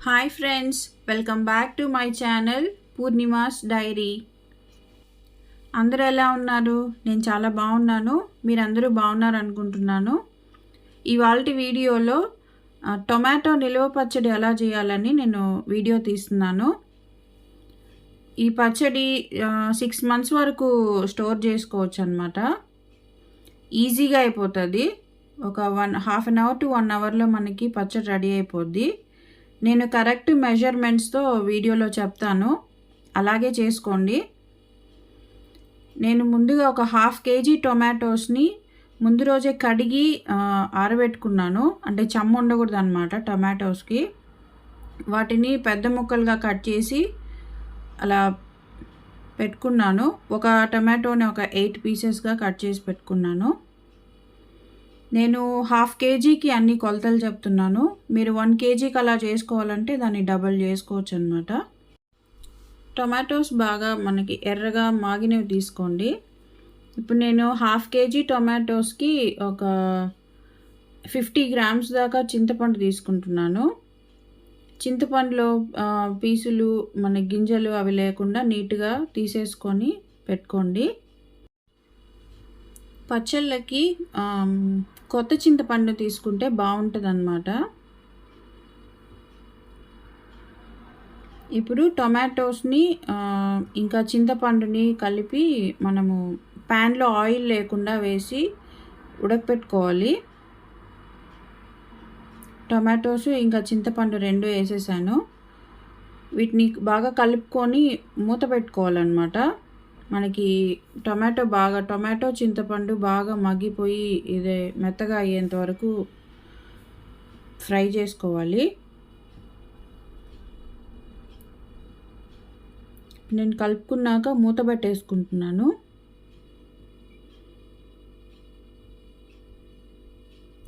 Hi friends, welcome back to my channel Purnima's diary. అందరూ ఎలా ఉన్నారు? నేను చాలా బాగున్నాను. మీరందరూ బాగున్నారు అనుకుంటున్నాను. ఇవాల్టి వీడియోలో టొమాటో నిల్వ పచ్చడి ఎలా చేయాలని నేను వీడియో తీస్తున్నాను. ఈ పచ్చడి 6 months వరకు స్టోర్ చేసుకోవచ్చు అన్నమాట. ఈజీగా అయిపోతుంది. ఒక హాఫ్ అన్ అవర్ టు 1 అవర్లో మనకి పచ్చడి రెడీ అయిపోద్ది. నేను కరెక్ట్ మెజర్మెంట్స్తో వీడియోలో చెప్తాను, అలాగే చేసుకోండి. నేను ముందుగా ఒక 1/2 kg టొమాటోస్ని ముందు రోజే కడిగి ఆరబెట్టుకున్నాను. అంటే చెమ్మ ఉండకూడదు అనమాట టొమాటోస్కి. వాటిని పెద్ద ముక్కలుగా కట్ చేసి అలా పెట్టుకున్నాను. ఒక టొమాటోని ఒక 8 పీసెస్గా కట్ చేసి పెట్టుకున్నాను. నేను 1/2 kgకి అన్ని కొలతలు చెప్తున్నాను. మీరు 1 kgకి అలా చేసుకోవాలంటే దాన్ని డబల్ చేసుకోవచ్చు అనమాట. టొమాటోస్ బాగా మనకి ఎర్రగా మాగినవి తీసుకోండి. ఇప్పుడు నేను 1/2 kg టొమాటోస్కి ఒక 50 grams దాకా చింతపండు తీసుకుంటున్నాను. చింతపండులో పీసులు మన గింజలు అవి లేకుండా నీట్గా తీసేసుకొని పెట్టుకోండి. పచ్చళ్ళకి కొత్త చింతపండు తీసుకుంటే బాగుంటుంది అన్నమాట. ఇప్పుడు టొమాటోస్ని ఇంకా చింతపండుని కలిపి మనము ప్యాన్లో ఆయిల్ లేకుండా వేసి ఉడకపెట్టుకోవాలి. టొమాటోస్ ఇంకా చింతపండు 2 వేసేసాను. వీటిని బాగా కలుపుకొని మూత పెట్టుకోవాలన్నమాట. మనకి టొమాటో చింతపండు బాగా మగ్గిపోయి ఇదే మెత్తగా అయ్యేంత వరకు ఫ్రై చేసుకోవాలి. నేను కలుపుకున్నాక మూత పెట్టేసుకుంటున్నాను.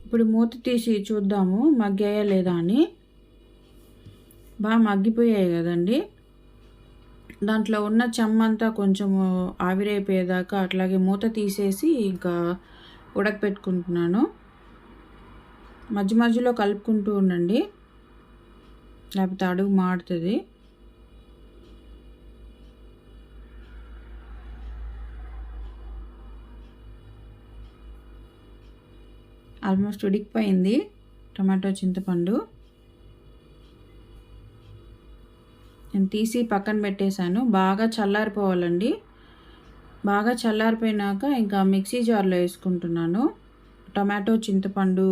ఇప్పుడు మూత తీసి చూద్దాము మగ్గాయా లేదా అని. బాగా మగ్గిపోయాయి కదండి. దాంట్లో ఉన్న చెమ్మంతా కొంచెము ఆవిరైపోయేదాకా అట్లాగే మూత తీసేసి ఇంకా ఉడకపెట్టుకుంటున్నాను. మధ్య మధ్యలో కలుపుకుంటూ ఉండండి, లేకపోతే అడుగు మాడుతుంది. ఆల్మోస్ట్ ఉడికిపోయింది టమాటో చింతపండు. నేను తీసి పక్కన పెట్టేశాను. బాగా చల్లారిపోవాలండి. బాగా చల్లారిపోయినాక ఇంకా మిక్సీ జార్లో వేసుకుంటున్నాను. టమాటో చింతపండు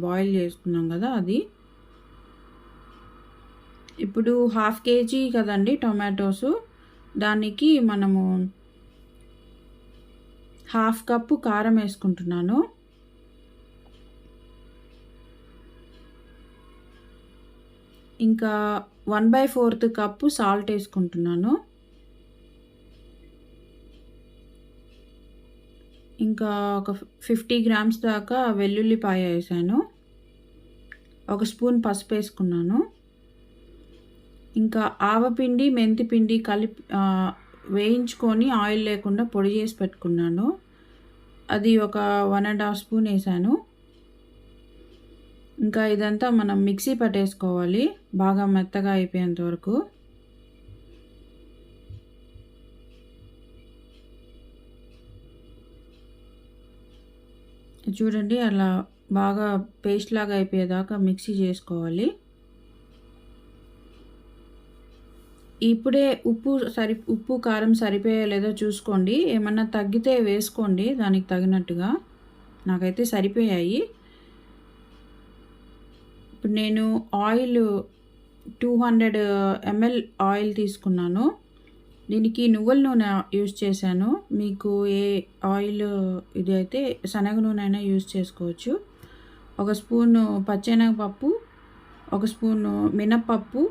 బాయిల్ చేసుకున్నాం కదా అది. ఇప్పుడు 1/2 kg కదండి టొమాటోస్, దానికి మనము 1/2 కప్పు కారం వేసుకుంటున్నాను. ఇంకా 1/4 కప్పు సాల్ట్ వేసుకుంటున్నాను. ఇంకా ఒక 50 grams దాకా వెల్లుల్లిపాయ వేసాను. 1 స్పూన్ పసుపు వేసుకున్నాను. ఇంకా ఆవపిండి మెంతిపిండి కలిపి వేయించుకొని ఆయిల్ లేకుండా పొడి చేసి పెట్టుకున్నాను. అది ఒక 1.5 స్పూన్ వేసాను. ఇంకా ఇదంతా మనం మిక్సీ పట్టేసుకోవాలి బాగా మెత్తగా అయిపోయేంత వరకు. చూడండి, అలా బాగా పేస్ట్ లాగా అయిపోయేదాకా మిక్సీ చేసుకోవాలి. ఇప్పుడే ఉప్పు కారం సరిపోయా లేదో చూసుకోండి. ఏమన్నా తగ్గితే వేసుకోండి దానికి తగినట్టుగా. నాకైతే సరిపోయాయి. ఇప్పుడు నేను ఆయిల్ 200 ml ఆయిల్ తీసుకున్నాను. దీనికి నువ్వుల నూనె యూజ్ చేశాను. మీకు ఏ ఆయిల్ ఇది అయితే శనగ నూనె అయినా యూజ్ చేసుకోవచ్చు. 1 స్పూను పచ్చెనగపప్పు, 1 స్పూను మినప్పప్పు,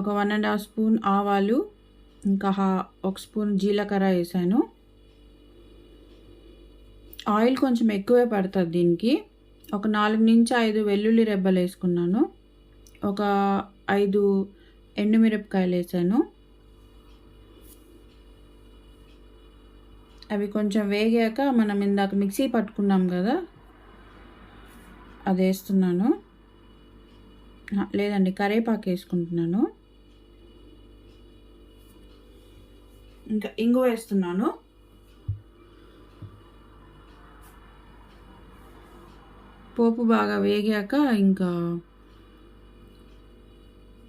ఒక 1.5 స్పూన్ ఆవాలు, ఇంకా 1 స్పూన్ జీలకర్ర వేసాను. ఆయిల్ కొంచెం ఎక్కువే పడుతుంది దీనికి. ఒక 4 నుంచి 5 వెల్లుల్లి రెబ్బలు వేసుకున్నాను. ఒక 5 ఎండుమిరపకాయలు వేసాను. అవి కొంచెం వేగాక మనం ఇందాక మిక్సీ పట్టుకున్నాం కదా, అది వేస్తున్నాను. లేదండి, కరివేపాకు వేసుకుంటున్నాను. ఇంకా ఇంగువ వేస్తున్నాను. పోపు బాగా వేగాక ఇంకా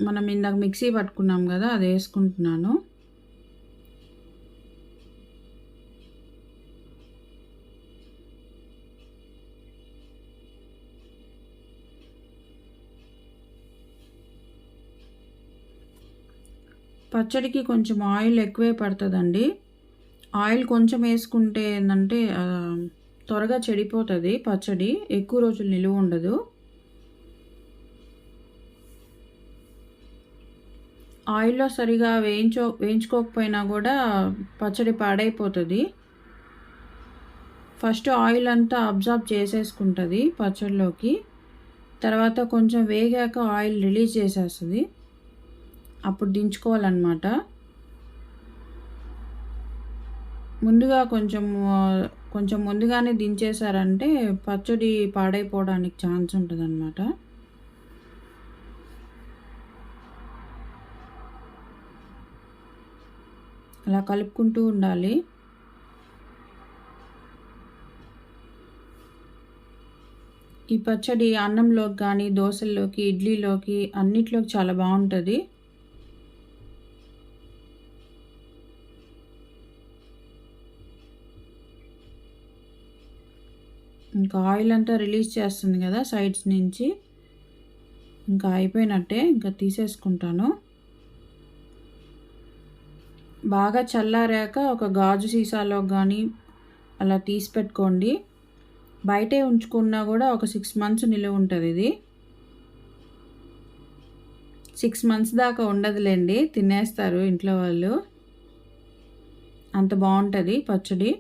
మనం ఇందాక మిక్సీ పట్టుకున్నాం కదా, అది వేసుకుంటున్నాను. పచ్చడికి కొంచెం ఆయిల్ ఎక్కువే పడుతుందండి. ఆయిల్ కొంచెం వేసుకుంటే ఏంటంటే త్వరగా చెడిపోతుంది పచ్చడి, ఎక్కువ రోజులు నిలువ ఉండదు. ఆయిల్లో సరిగా వేయించుకోకపోయినా కూడా పచ్చడి పాడైపోతుంది. ఫస్ట్ ఆయిల్ అంతా అబ్జార్బ్ చేసేసుకుంటుంది పచ్చడిలోకి. తర్వాత కొంచెం వేగాక ఆయిల్ రిలీజ్ చేసేస్తుంది. అప్పుడు దించుకోవాలన్నమాట. ముందుగా కొంచెం ముందుగానే దించేసారంటే పచ్చడి పాడైపోవడానికి ఛాన్స్ ఉంటుందన్నమాట. అలా కలుపుకుంటూ ఉండాలి. ఈ పచ్చడి అన్నంలోకి కానీ, దోశల్లోకి, ఇడ్లీలోకి అన్నిట్లోకి చాలా బాగుంటుంది. ఇంకా ఆయిల్ అంతా రిలీజ్ చేస్తుంది కదా సైడ్స్ నుంచి, ఇంకా అయిపోయినట్టే. ఇంకా తీసేసుకుంటాను. బాగా చల్లారాక ఒక గాజు సీసాలో కానీ అలా తీసి పెట్టుకోండి. బయటే ఉంచుకున్నా కూడా ఒక 6 months నిలువ ఉంటుంది. ఇది 6 months దాకా ఉండదులేండి, తినేస్తారు ఇంట్లో వాళ్ళు. అంత బాగుంటుంది పచ్చడి.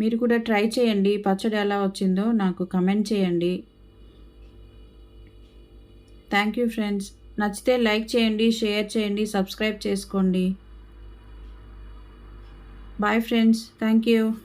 మీరు కూడా ట్రై చేయండి. పచ్చడి ఎలా వచ్చిందో నాకు కమెంట్ చేయండి. Thank you friends. నచ్చితే లైక్ చేయండి, షేర్ చేయండి, సబ్స్క్రైబ్ చేసుకోండి. Bye friends. Thank you.